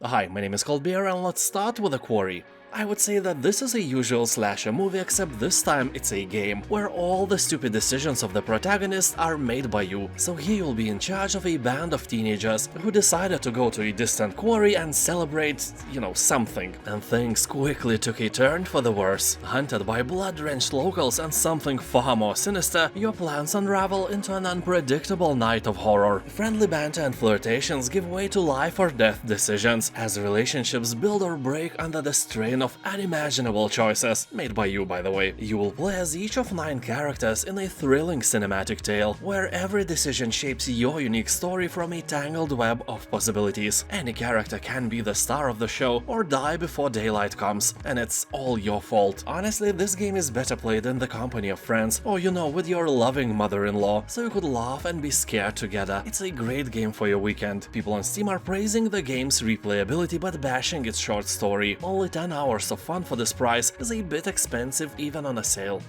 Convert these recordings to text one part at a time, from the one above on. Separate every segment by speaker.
Speaker 1: Hi, my name is Bear, and let's start with a Quarry. I would say that this is a usual slasher movie, except this time it's a game, where all the stupid decisions of the protagonist are made by you. So here you'll be in charge of a band of teenagers who decided to go to a distant quarry and celebrate, something. And things quickly took a turn for the worse. Hunted by blood-drenched locals and something far more sinister, your plans unravel into an unpredictable night of horror. Friendly banter and flirtations give way to life or death decisions, as relationships build or break under the strain of unimaginable choices, made by you, by the way. You will play as each of 9 characters in a thrilling cinematic tale, where every decision shapes your unique story from a tangled web of possibilities. Any character can be the star of the show or die before daylight comes, and it's all your fault. Honestly, this game is better played in the company of friends, or with your loving mother-in-law, so you could laugh and be scared together. It's a great game for your weekend. People on Steam are praising the game's replayability but bashing its short story. Only 10 hours of fun for this price is a bit expensive even on a sale.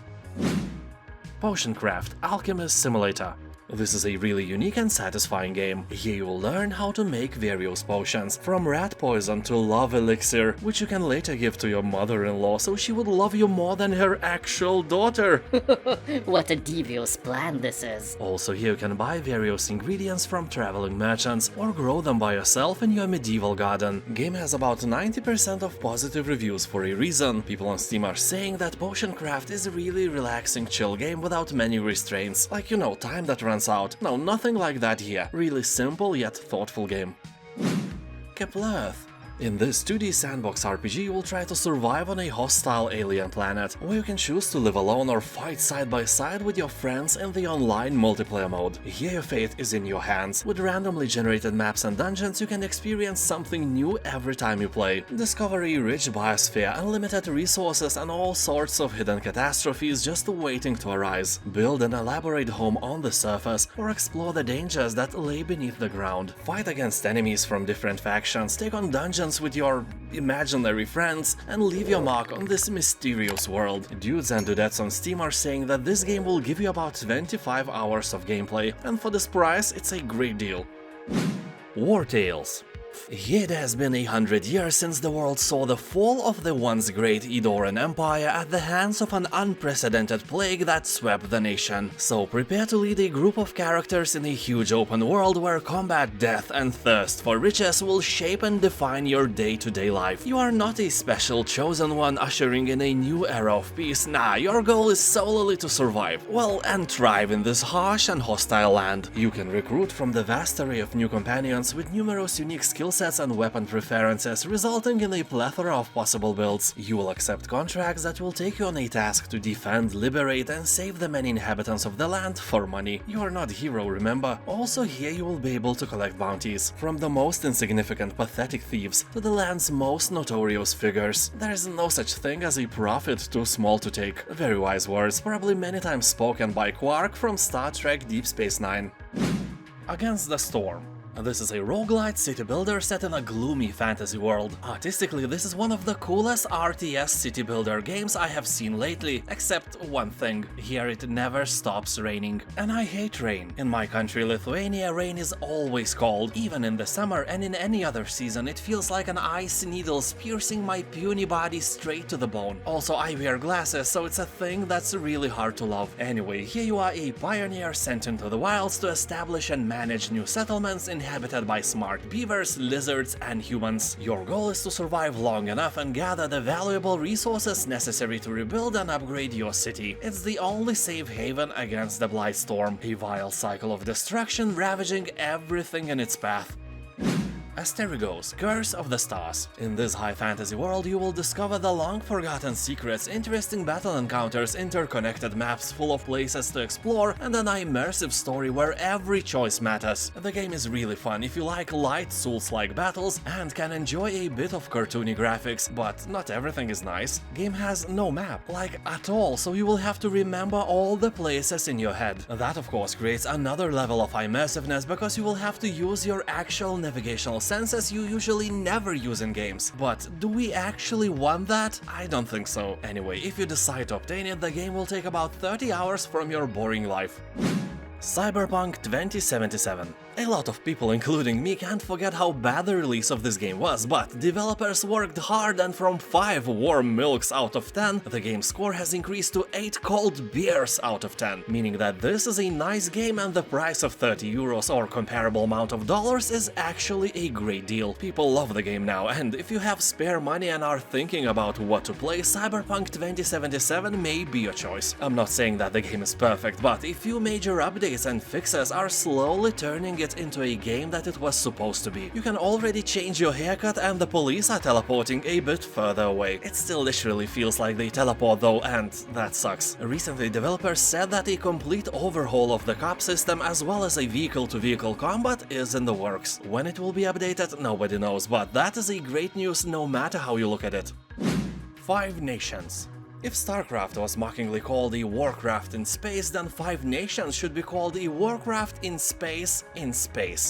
Speaker 1: Potion Craft Alchemist Simulator. This is a really unique and satisfying game. Here you will learn how to make various potions, from rat poison to love elixir, which you can later give to your mother-in-law so she would love you more than her actual daughter.
Speaker 2: What a devious plan this is.
Speaker 1: Also here you can buy various ingredients from traveling merchants or grow them by yourself in your medieval garden. Game has about 90% of positive reviews for a reason. People on Steam are saying that Potion Craft is a really relaxing chill game without many restraints, like time that runs out. No, nothing like that here. Really simple yet thoughtful game. Keplerth. In this 2D sandbox RPG, you will try to survive on a hostile alien planet, where you can choose to live alone or fight side by side with your friends in the online multiplayer mode. Here your fate is in your hands. With randomly generated maps and dungeons, you can experience something new every time you play. Discover a rich biosphere, unlimited resources, and all sorts of hidden catastrophes just waiting to arise. Build an elaborate home on the surface, or explore the dangers that lay beneath the ground. Fight against enemies from different factions, take on dungeons with your imaginary friends, and leave your mark on this mysterious world. Dudes and dudettes on Steam are saying that this game will give you about 25 hours of gameplay, and for this price, it's a great deal. Wartales. It has been 100 years since the world saw the fall of the once great Edoran Empire at the hands of an unprecedented plague that swept the nation. So prepare to lead a group of characters in a huge open world where combat, death, and thirst for riches will shape and define your day-to-day life. You are not a special chosen one ushering in a new era of peace. Nah, your goal is solely to survive, well, and thrive in this harsh and hostile land. You can recruit from the vast array of new companions with numerous unique skill sets and weapon preferences, resulting in a plethora of possible builds. You will accept contracts that will take you on a task to defend, liberate, and save the many inhabitants of the land for money. You are not a hero, remember? Also here you will be able to collect bounties, from the most insignificant pathetic thieves to the land's most notorious figures. There is no such thing as a profit too small to take. Very wise words, probably many times spoken by Quark from Star Trek Deep Space Nine. Against the Storm. This is a roguelite city builder set in a gloomy fantasy world. Artistically, this is one of the coolest RTS city builder games I have seen lately, except one thing: here it never stops raining. And I hate rain. In my country, Lithuania, rain is always cold. Even in the summer and in any other season, it feels like an ice needles piercing my puny body straight to the bone. Also, I wear glasses, so it's a thing that's really hard to love. Anyway, here you are, a pioneer sent into the wilds to establish and manage new settlements inhabited by smart beavers, lizards, and humans. Your goal is to survive long enough and gather the valuable resources necessary to rebuild and upgrade your city. It's the only safe haven against the Blightstorm, a vile cycle of destruction ravaging everything in its path. Asterigos, Curse of the Stars. In this high fantasy world, you will discover the long-forgotten secrets, interesting battle encounters, interconnected maps full of places to explore, and an immersive story where every choice matters. The game is really fun if you like light Souls-like battles and can enjoy a bit of cartoony graphics, but not everything is nice. Game has no map, like at all, so you will have to remember all the places in your head. That of course creates another level of immersiveness because you will have to use your actual navigational senses you usually never use in games. But do we actually want that? I don't think so. Anyway, if you decide to obtain it, the game will take about 30 hours from your boring life. Cyberpunk 2077. A lot of people, including me, can't forget how bad the release of this game was, but developers worked hard, and from 5 warm milks out of 10, the game score has increased to 8 cold beers out of 10, meaning that this is a nice game and the price of 30 euros or comparable amount of dollars is actually a great deal. People love the game now, and if you have spare money and are thinking about what to play, Cyberpunk 2077 may be your choice. I'm not saying that the game is perfect, but a few major updates and fixes are slowly turning it into a game that it was supposed to be. You can already change your haircut and the police are teleporting a bit further away. It still literally feels like they teleport though, and that sucks. Recently, developers said that a complete overhaul of the cop system as well as a vehicle-to-vehicle combat is in the works. When it will be updated, nobody knows, but that is a great news no matter how you look at it. 5 Nations. If StarCraft was mockingly called a Warcraft in space, then 5 Nations should be called a Warcraft in space,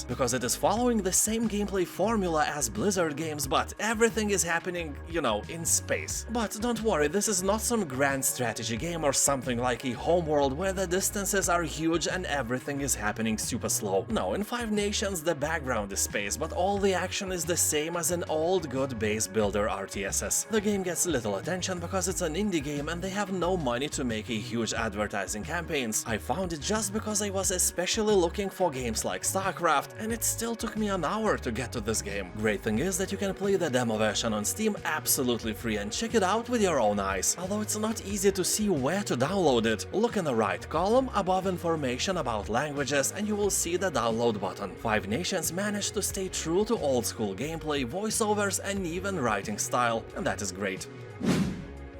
Speaker 1: because it is following the same gameplay formula as Blizzard games, but everything is happening, you know, in space. But don't worry, this is not some grand strategy game or something like a homeworld where the distances are huge and everything is happening super slow. No, in 5 Nations the background is space, but all the action is the same as an old good base builder RTSs. The game gets little attention because it's an indie game and they have no money to make a huge advertising campaigns. I found it just because I was especially looking for games like StarCraft, and it still took me an hour to get to this game. Great thing is that you can play the demo version on Steam absolutely free and check it out with your own eyes. Although it's not easy to see where to download it. Look in the right column above information about languages and you will see the download button. 5 Nations managed to stay true to old school gameplay, voiceovers and even writing style, and that is great.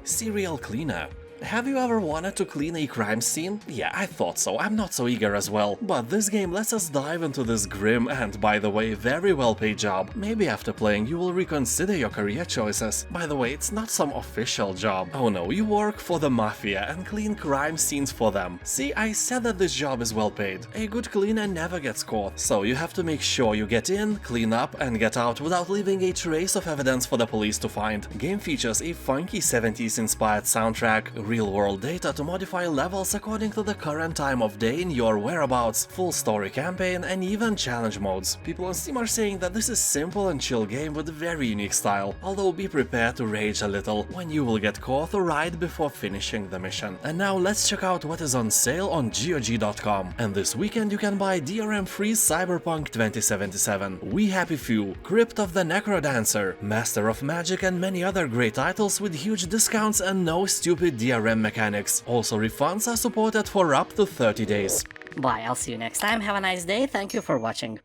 Speaker 1: Serial Cleaner. Have you ever wanted to clean a crime scene? Yeah, I thought so, I'm not so eager as well. But this game lets us dive into this grim and, by the way, very well paid job. Maybe after playing you will reconsider your career choices. By the way, it's not some official job. Oh no, you work for the mafia and clean crime scenes for them. See, I said that this job is well paid. A good cleaner never gets caught, so you have to make sure you get in, clean up and get out without leaving a trace of evidence for the police to find. Game features a funky 70s inspired soundtrack, real-world data to modify levels according to the current time of day in your whereabouts, full story campaign and even challenge modes. People on Steam are saying that this is simple and chill game with very unique style, although be prepared to rage a little when you will get caught right before finishing the mission. And now let's check out what is on sale on GOG.com. And this weekend you can buy DRM-free Cyberpunk 2077, We Happy Few, Crypt of the Necrodancer, Master of Magic and many other great titles with huge discounts and no stupid DRM mechanics. Also, refunds are supported for up to 30 days.
Speaker 2: Bye, I'll see you next time. Have a nice day. Thank you for watching.